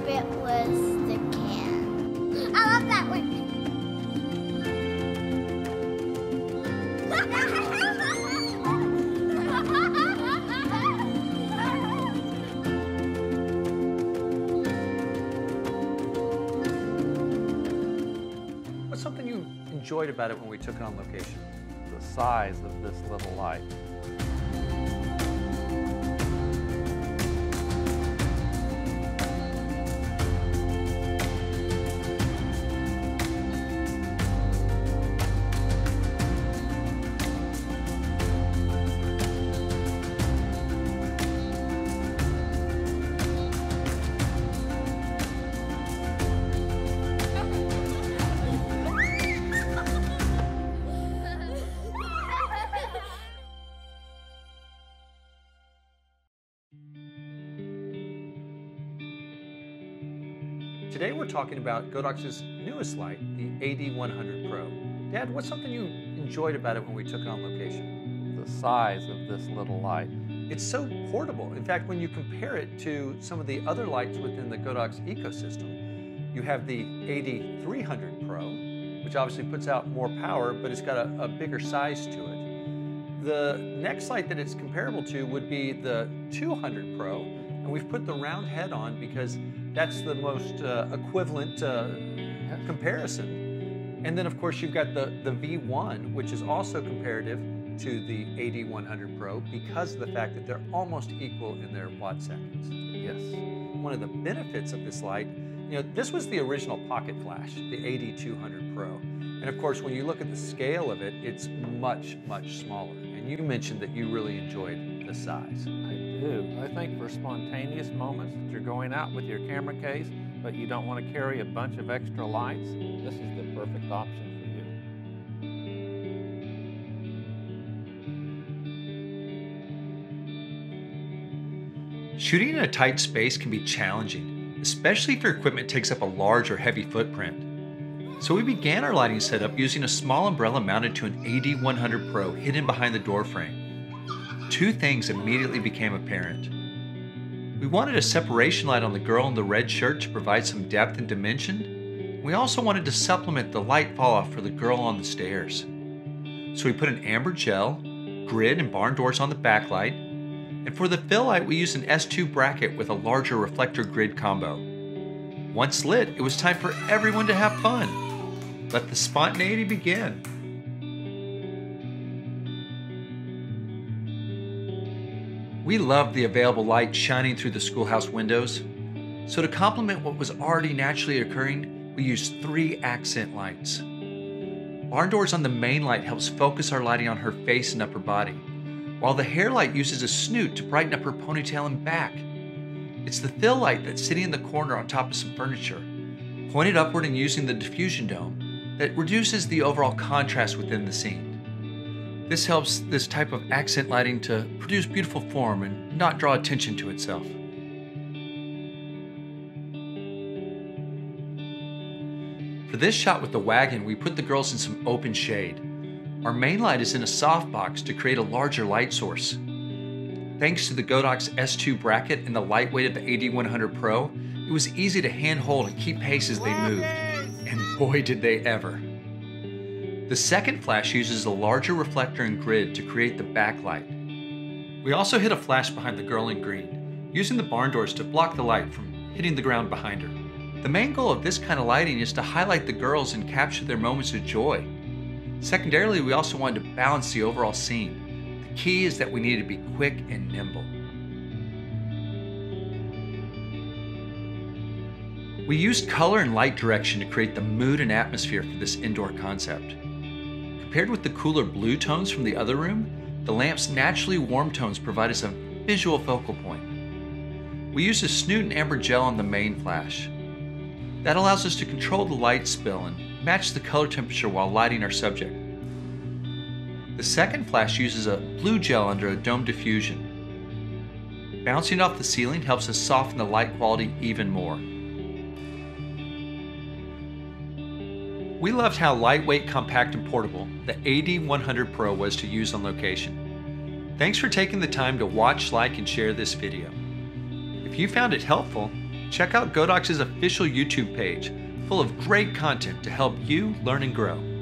favorite was the can. I love that one. What's something you enjoyed about it when we took it on location? The size of this little light. Today we're talking about Godox's newest light, the AD100 Pro. Dad, what's something you enjoyed about it when we took it on location? The size of this little light. It's so portable. In fact, when you compare it to some of the other lights within the Godox ecosystem, you have the AD300 Pro, which obviously puts out more power, but it's got a bigger size to it. The next light that it's comparable to would be the 200 Pro, and we've put the round head on because that's the most equivalent comparison. And then of course you've got the V1, which is also comparative to the AD100 Pro because of the fact that they're almost equal in their watt seconds. Yes. One of the benefits of this light, you know, this was the original pocket flash, the AD200 Pro. And of course, when you look at the scale of it, it's much, much smaller. And you mentioned that you really enjoyed the size. I do. I think for spontaneous moments that you're going out with your camera case, but you don't want to carry a bunch of extra lights, this is the perfect option for you. Shooting in a tight space can be challenging, especially if your equipment takes up a large or heavy footprint. So we began our lighting setup using a small umbrella mounted to an AD100 Pro hidden behind the door frame. Two things immediately became apparent. We wanted a separation light on the girl in the red shirt to provide some depth and dimension. We also wanted to supplement the light fall off for the girl on the stairs. So we put an amber gel, grid, and barn doors on the backlight. And for the fill light, we used an S2 bracket with a larger reflector grid combo. Once lit, it was time for everyone to have fun. Let the spontaneity begin. We loved the available light shining through the schoolhouse windows. So to complement what was already naturally occurring, we used 3 accent lights. Barn doors on the main light helps focus our lighting on her face and upper body, while the hair light uses a snoot to brighten up her ponytail and back. It's the fill light that's sitting in the corner on top of some furniture, pointed upward and using the diffusion dome, that reduces the overall contrast within the scene. This helps this type of accent lighting to produce beautiful form and not draw attention to itself. For this shot with the wagon, we put the girls in some open shade. Our main light is in a softbox to create a larger light source. Thanks to the Godox S2 bracket and the lightweight of the AD100 Pro, it was easy to handhold and keep pace as they moved. And boy did they ever. The second flash uses a larger reflector and grid to create the backlight. We also hid a flash behind the girl in green, using the barn doors to block the light from hitting the ground behind her. The main goal of this kind of lighting is to highlight the girls and capture their moments of joy. Secondarily, we also wanted to balance the overall scene. The key is that we needed to be quick and nimble. We used color and light direction to create the mood and atmosphere for this indoor concept. Compared with the cooler blue tones from the other room, the lamp's naturally warm tones provide us a visual focal point. We used a snoot and amber gel on the main flash. That allows us to control the light spill and match the color temperature while lighting our subject. The second flash uses a blue gel under a dome diffusion. Bouncing off the ceiling helps us soften the light quality even more. We loved how lightweight, compact, and portable the AD100 Pro was to use on location. Thanks for taking the time to watch, like, and share this video. If you found it helpful, Check out Godox's official YouTube page, full of great content to help you learn and grow.